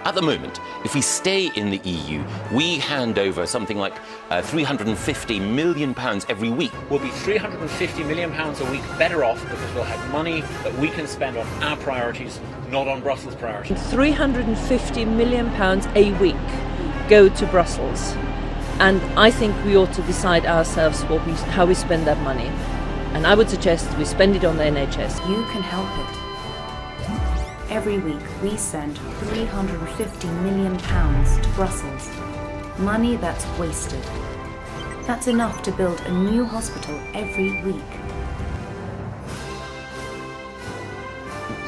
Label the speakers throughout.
Speaker 1: At the moment, if we stay in the EU, we hand over something like £350 million every week.
Speaker 2: We'll be £350 million a week better off because we'll have money that we can spend on our priorities, not on Brussels' priorities.
Speaker 3: £350 million a week go to Brussels. And I think we ought to decide ourselves how we spend that money. And I would suggest we spend it on the NHS.
Speaker 4: You can help it. Every week we send £350 million to Brussels. Money that's wasted. That's enough to build a new hospital every week.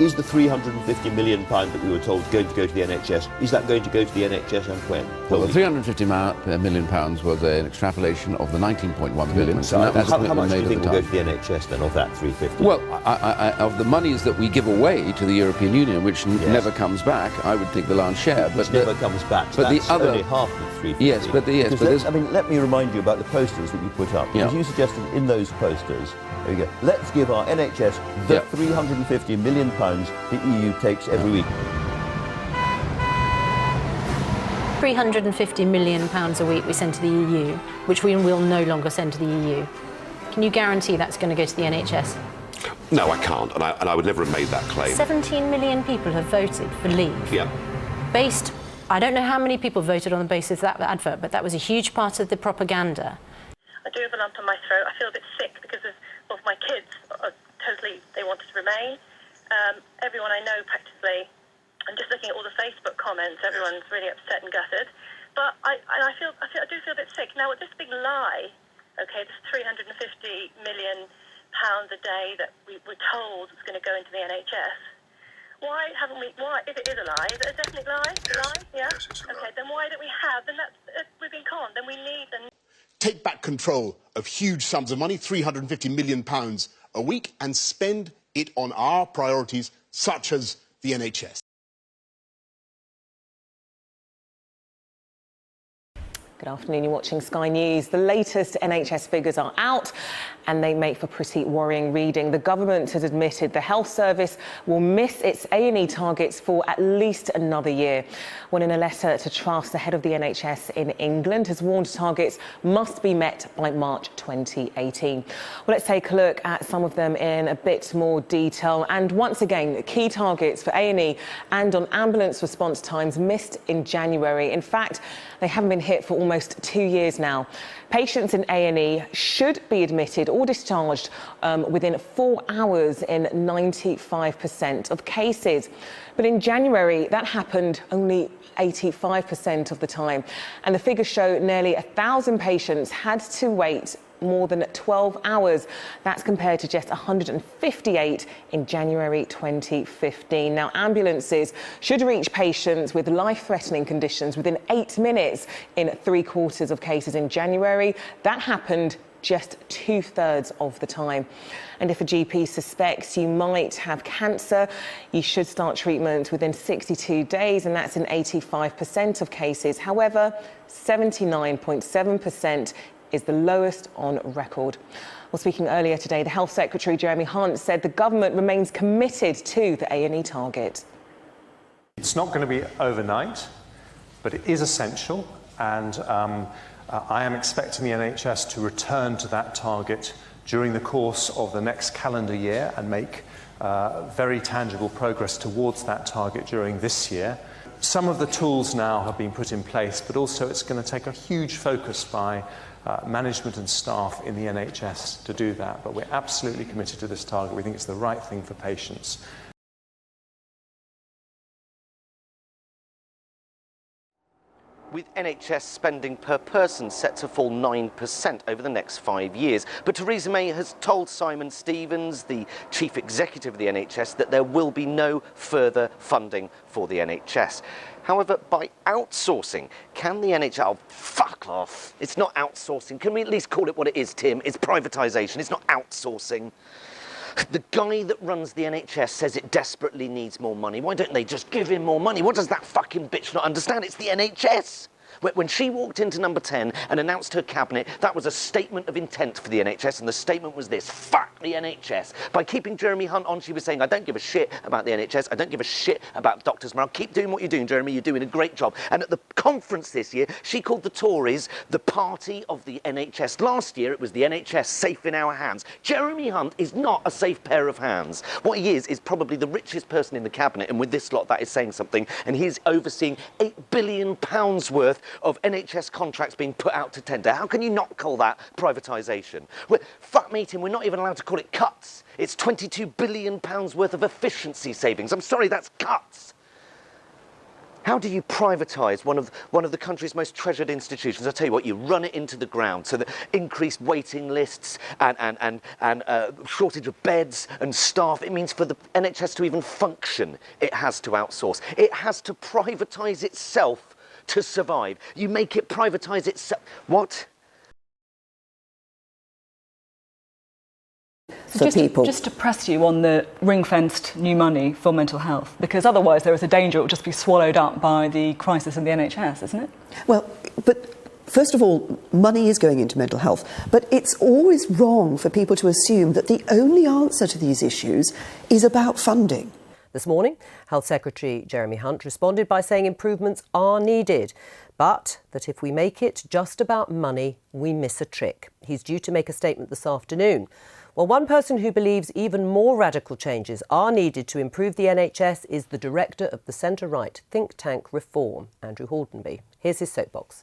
Speaker 5: Is the £350 million that we were told going to go to the NHS, is that going to go to the NHS and when?
Speaker 6: Well, the £350 million was an extrapolation of the 19.1 billion.
Speaker 5: So how much do you think will go to the NHS then of that 350?
Speaker 6: Well, of the monies that we give away to the European Union, which never comes back, I would think the large share.
Speaker 5: But never comes back. So
Speaker 6: but
Speaker 5: that's
Speaker 6: the other
Speaker 5: only half of the 350.
Speaker 6: Yes, but
Speaker 5: I mean, let me remind you about the posters that you put up. Because you suggested in those posters, there you go, let's give our NHS the £350 million the EU takes every week.
Speaker 7: £350 million a week we send to the EU, which we will no longer send to the EU. Can you guarantee that's going to go to the NHS?
Speaker 8: No, I can't, and I would never have made that claim.
Speaker 7: 17 million people have voted for leave.
Speaker 8: Yeah.
Speaker 7: I don't know how many people voted on the basis of that advert, but that was a huge part of the propaganda.
Speaker 9: I do have a lump on my throat. I feel a bit sick because of my kids. They wanted to remain. Everyone I know practically, and just looking at all the Facebook comments, everyone's really upset and gutted. But I do feel a bit sick. Now, with this big lie, okay, this £350 million a day that we were told was going to go into the NHS, why haven't we, if it is a lie, is it a definite lie? Yes, it's a lie. Okay, then why don't we have, then we've been conned, then we need them.
Speaker 10: Take back control of huge sums of money, £350 million a week, and spend it on our priorities, such as the NHS.
Speaker 11: Good afternoon, you're watching Sky News. The latest NHS figures are out and they make for pretty worrying reading. The government has admitted the health service will miss its A&E targets for at least another year. When in a letter to Truss, the head of the NHS in England has warned targets must be met by March 2018. Well, let's take a look at some of them in a bit more detail. And once again, key targets for A&E and on ambulance response times missed in January. In fact, they haven't been hit for almost 2 years now. Patients in A&E should be admitted or discharged within 4 hours in 95% of cases. But in January, that happened only 85% of the time. And the figures show nearly 1,000 patients had to wait more than 12 hours. That's compared to just 158 in January 2015. Now, ambulances should reach patients with life-threatening conditions within 8 minutes in 3/4 of cases in January. That happened just 2/3 of the time. And if a GP suspects you might have cancer, you should start treatment within 62 days, and that's in 85% of cases. However, 79.7% is the lowest on record. Well, speaking earlier today, the Health Secretary, Jeremy Hunt, said the government remains committed to the A&E target.
Speaker 12: It's not going to be overnight, but it is essential, and I am expecting the NHS to return to that target during the course of the next calendar year and make very tangible progress towards that target during this year. Some of the tools now have been put in place, but also it's going to take a huge focus by management and staff in the NHS to do that. But we're absolutely committed to this target. We think it's the right thing for patients.
Speaker 13: With NHS spending per person set to fall 9% over the next 5 years. But Theresa May has told Simon Stevens, the chief executive of the NHS, that there will be no further funding for the NHS. However, by outsourcing, can the NHS... Oh, fuck off. It's not outsourcing. Can we at least call it what it is, Tim? It's privatisation. It's not outsourcing. The guy that runs the NHS says it desperately needs more money. Why don't they just give him more money? What does that fucking bitch not understand? It's the NHS. When she walked into number 10 and announced her cabinet, that was a statement of intent for the NHS, and the statement was this: fuck the NHS. By keeping Jeremy Hunt on, she was saying, I don't give a shit about the NHS, I don't give a shit about doctors' morale. Keep doing what you're doing, Jeremy, you're doing a great job. And at the conference this year, she called the Tories the party of the NHS. Last year, it was the NHS safe in our hands. Jeremy Hunt is not a safe pair of hands. What he is probably the richest person in the cabinet, and with this lot, that is saying something. And he's overseeing £8 billion worth of NHS contracts being put out to tender. How can you not call that privatisation? Fuck me, Tim, we're not even allowed to call it cuts. It's £22 billion worth of efficiency savings. I'm sorry, that's cuts. How do you privatise one of the country's most treasured institutions? I'll tell you what, you run it into the ground, so that increased waiting lists and shortage of beds and staff. It means for the NHS to even function, it has to outsource. It has to privatise itself to survive. You make it privatise itself. What?
Speaker 14: Just to press you on the ring-fenced new money for mental health, because otherwise there is a danger it will just be swallowed up by the crisis in the NHS, isn't it?
Speaker 15: Well, but first of all, money is going into mental health, but it's always wrong for people to assume that the only answer to these issues is about funding.
Speaker 16: This morning, Health Secretary Jeremy Hunt responded by saying improvements are needed, but that if we make it just about money, we miss a trick. He's due to make a statement this afternoon. Well, one person who believes even more radical changes are needed to improve the NHS is the director of the centre-right think tank Reform, Andrew Hordenby. Here's his soapbox.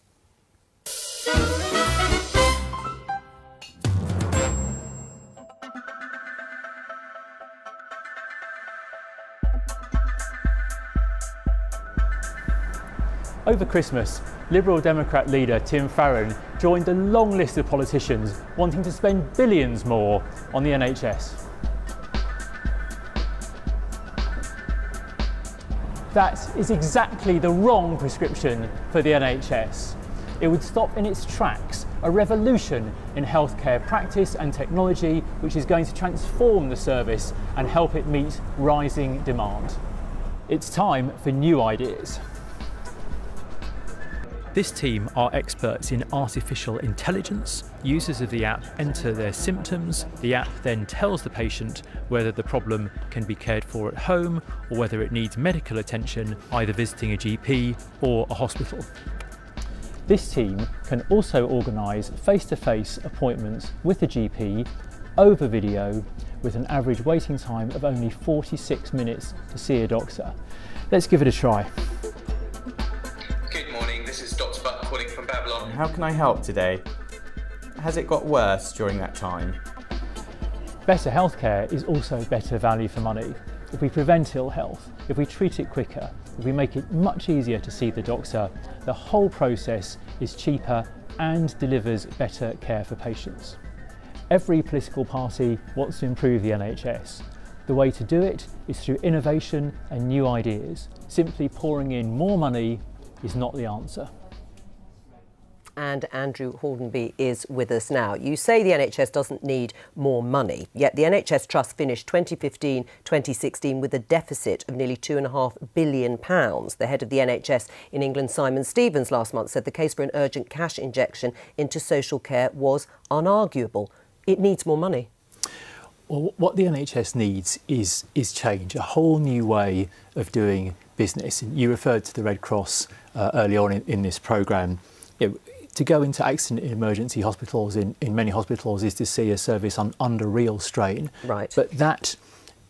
Speaker 17: Over Christmas, Liberal Democrat leader Tim Farron joined a long list of politicians wanting to spend billions more on the NHS. That is exactly the wrong prescription for the NHS. It would stop in its tracks a revolution in healthcare practice and technology which is going to transform the service and help it meet rising demand. It's time for new ideas. This team are experts in artificial intelligence. Users of the app enter their symptoms. The app then tells the patient whether the problem can be cared for at home or whether it needs medical attention, either visiting a GP or a hospital. This team can also organise face-to-face appointments with the GP over video with an average waiting time of only 46 minutes to see a doctor. Let's give it a try.
Speaker 18: How can I help today? Has it got worse during that time?
Speaker 17: Better healthcare is also better value for money. If we prevent ill health, if we treat it quicker, if we make it much easier to see the doctor, the whole process is cheaper and delivers better care for patients. Every political party wants to improve the NHS. The way to do it is through innovation and new ideas. Simply pouring in more money is not the answer.
Speaker 16: And Andrew Hordenby is with us now. You say the NHS doesn't need more money, yet the NHS Trust finished 2015-2016 with a deficit of nearly £2.5 billion. The head of the NHS in England, Simon Stevens, last month said the case for an urgent cash injection into social care was unarguable. It needs more money.
Speaker 17: Well, what the NHS needs is change, a whole new way of doing business. You referred to the Red Cross early on in this programme. To go into accident and emergency hospitals in many hospitals is to see a service under real strain.
Speaker 16: Right.
Speaker 17: But that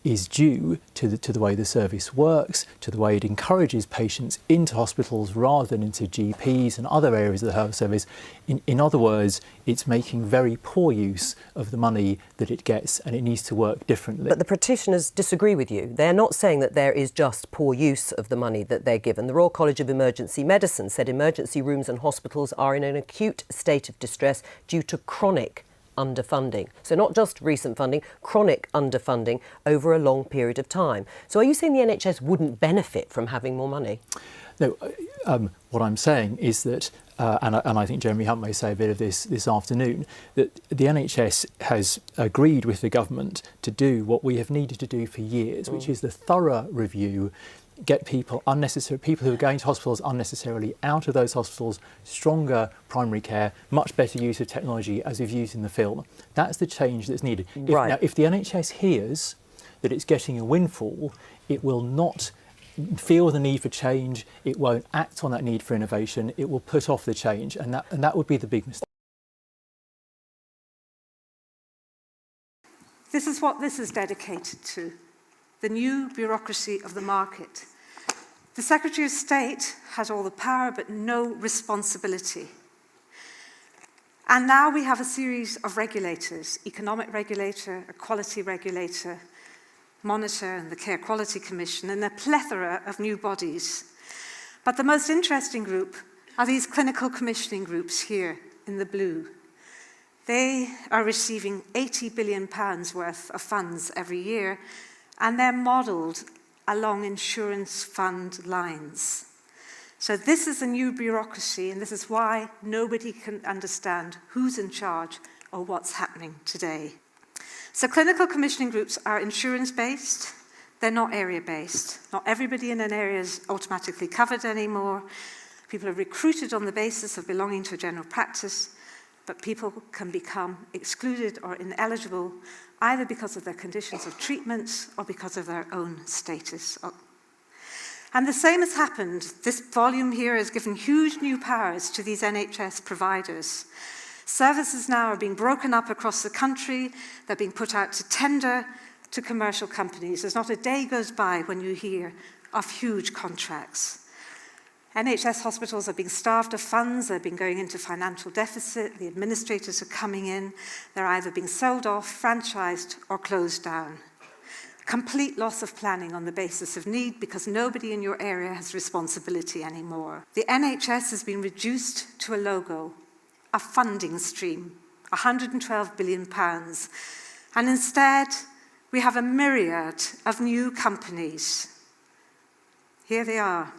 Speaker 17: is due to the way the service works, to the way it encourages patients into hospitals rather than into GPs and other areas of the health service. In other words, it's making very poor use of the money that it gets, and it needs to work differently.
Speaker 16: But the practitioners disagree with you. They're not saying that there is just poor use of the money that they're given. The Royal College of Emergency Medicine said emergency rooms and hospitals are in an acute state of distress due to chronic underfunding. So not just recent funding, chronic underfunding over a long period of time. So are you saying the NHS wouldn't benefit from having more money?
Speaker 17: No, what I'm saying is that, and I think Jeremy Hunt may say a bit of this afternoon, that the NHS has agreed with the government to do what we have needed to do for years, which is the thorough review get people who are going to hospitals unnecessarily out of those hospitals, stronger primary care, much better use of technology as we've used in the film. That's the change that's needed. If the NHS hears that it's getting a windfall, it will not feel the need for change, it won't act on that need for innovation, it will put off the change, and that would be the big mistake.
Speaker 19: This is what this is dedicated to. The new bureaucracy of the market. The Secretary of State has all the power but no responsibility. And now we have a series of regulators, economic regulator, a quality regulator, monitor and the Care Quality Commission, and a plethora of new bodies. But the most interesting group are these clinical commissioning groups here in the blue. They are receiving £80 billion worth of funds every year, and they're modelled along insurance fund lines. So this is a new bureaucracy, and this is why nobody can understand who's in charge or what's happening today. So clinical commissioning groups are insurance-based, they're not area-based. Not everybody in an area is automatically covered anymore. People are recruited on the basis of belonging to a general practice, but people can become excluded or ineligible either because of their conditions of treatment or because of their own status. And the same has happened. This volume here has given huge new powers to these NHS providers. Services now are being broken up across the country. They're being put out to tender to commercial companies. There's not a day goes by when you hear of huge contracts. NHS hospitals are being starved of funds, they've been going into financial deficit, the administrators are coming in, they're either being sold off, franchised, or closed down. Complete loss of planning on the basis of need because nobody in your area has responsibility anymore. The NHS has been reduced to a logo, a funding stream, £112 billion. And instead, we have a myriad of new companies. Here they are.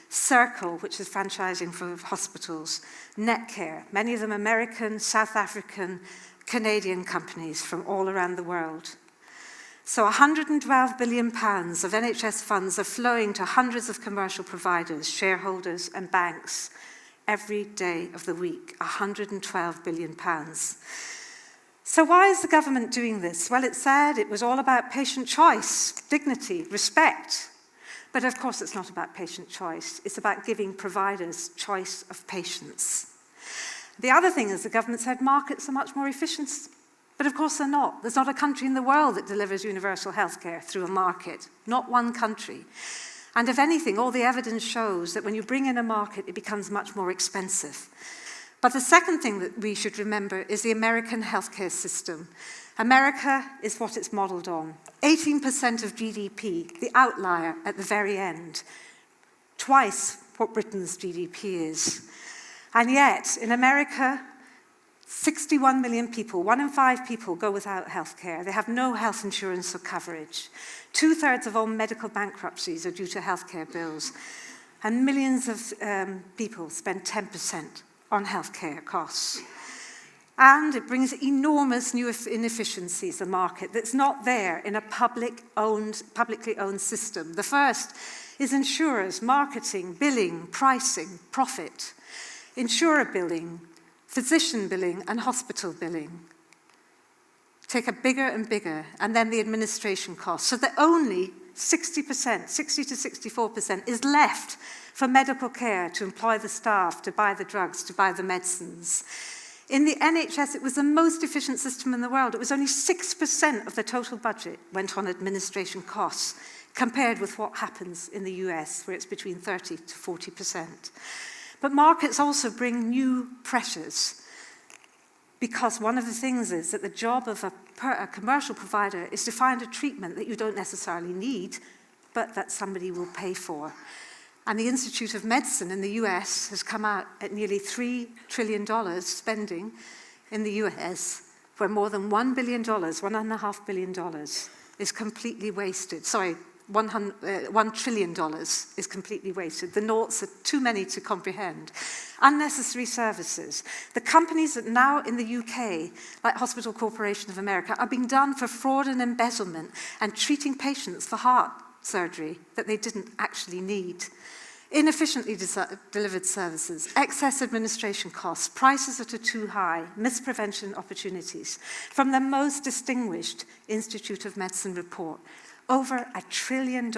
Speaker 19: Circle, which is franchising for hospitals, Netcare, many of them American, South African, Canadian companies from all around the world. So £112 billion of NHS funds are flowing to hundreds of commercial providers, shareholders and banks every day of the week, £112 billion. So why is the government doing this? Well, it said it was all about patient choice, dignity, respect. But of course, it's not about patient choice. It's about giving providers choice of patients. The other thing is the government said markets are much more efficient. But of course they're not. There's not a country in the world that delivers universal healthcare through a market. Not one country. And if anything, all the evidence shows that when you bring in a market, it becomes much more expensive. But the second thing that we should remember is the American healthcare system. America is what it's modelled on. 18% of GDP, the outlier at the very end. Twice what Britain's GDP is. And yet, in America, 61 million people, 1 in 5 people go without healthcare. They have no health insurance or coverage. 2/3 of all medical bankruptcies are due to healthcare bills. And millions of people spend 10% on healthcare costs. And it brings enormous new inefficiencies, a market that's not there in a publicly owned system. The first is insurers, marketing, billing, pricing, profit, insurer billing, physician billing, and hospital billing. Take a bigger and bigger, and then the administration costs, so that only 60%, 60 to 64% is left for medical care, to employ the staff, to buy the drugs, to buy the medicines. In the NHS, it was the most efficient system in the world. It was only 6% of the total budget went on administration costs, compared with what happens in the US, where it's between 30 to 40%. But markets also bring new pressures, because one of the things is that the job of a commercial provider is to find a treatment that you don't necessarily need, but that somebody will pay for. And the Institute of Medicine in the US has come out at nearly $3 trillion spending in the US, where more than $1 billion, $1.5 billion is completely wasted. Sorry, $1 trillion is completely wasted. The noughts are too many to comprehend. Unnecessary services. The companies that now in the UK, like Hospital Corporation of America, are being done for fraud and embezzlement and treating patients for heart surgery that they didn't actually need, inefficiently delivered services, excess administration costs, prices that are too high, misprevention opportunities. From the most distinguished Institute of Medicine report, over $1 trillion.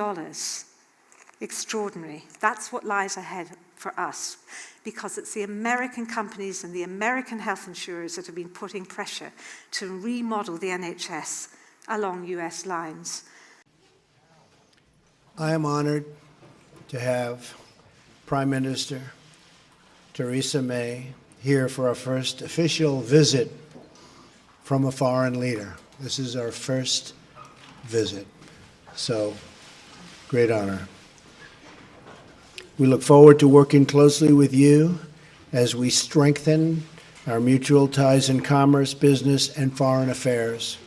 Speaker 19: Extraordinary. That's what lies ahead for us, because it's the American companies and the American health insurers that have been putting pressure to remodel the NHS along US lines.
Speaker 20: I am honored to have Prime Minister Theresa May here for our first official visit from a foreign leader. This is our first visit, so great honor. We look forward to working closely with you as we strengthen our mutual ties in commerce, business, and foreign affairs.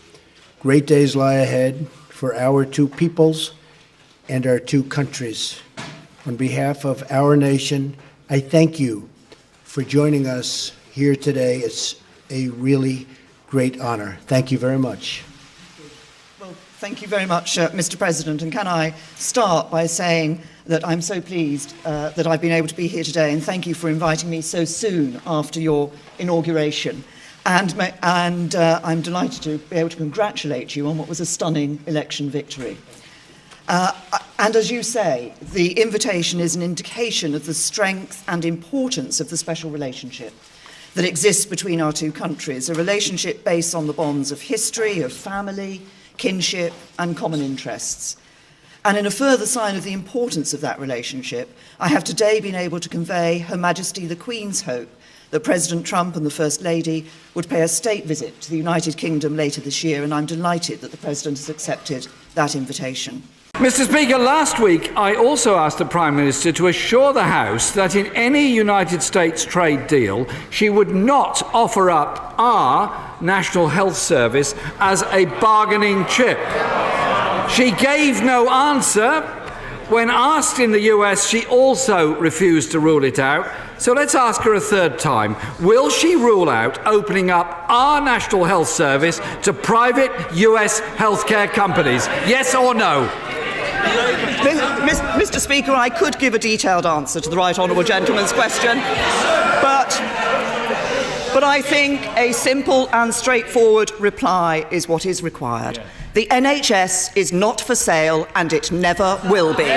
Speaker 20: Great days lie ahead for our two peoples and our two countries. On behalf of our nation, I thank you for joining us here today. It's a really great honor. Thank you very much.
Speaker 21: Well, thank you very much, Mr. President. And can I start by saying that I'm so pleased that I've been able to be here today, and thank you for inviting me so soon after your inauguration. And I'm delighted to be able to congratulate you on what was a stunning election victory. And as you say, the invitation is an indication of the strength and importance of the special relationship that exists between our two countries, a relationship based on the bonds of history, of family, kinship, and common interests. And in a further sign of the importance of that relationship, I have today been able to convey Her Majesty the Queen's hope that President Trump and the First Lady would pay a state visit to the United Kingdom later this year, and I'm delighted that the President has accepted that invitation.
Speaker 22: Mr. Speaker, last week I also asked the Prime Minister to assure the House that in any United States trade deal she would not offer up our National Health Service as a bargaining chip. She gave no answer. When asked in the US, she also refused to rule it out. So let's ask her a third time. Will she rule out opening up our National Health Service to private US healthcare companies? Yes or no?
Speaker 21: Mr. Speaker, I could give a detailed answer to the right honourable gentleman's question, but I think a simple and straightforward reply is what is required. The NHS is not for sale, and it never will be.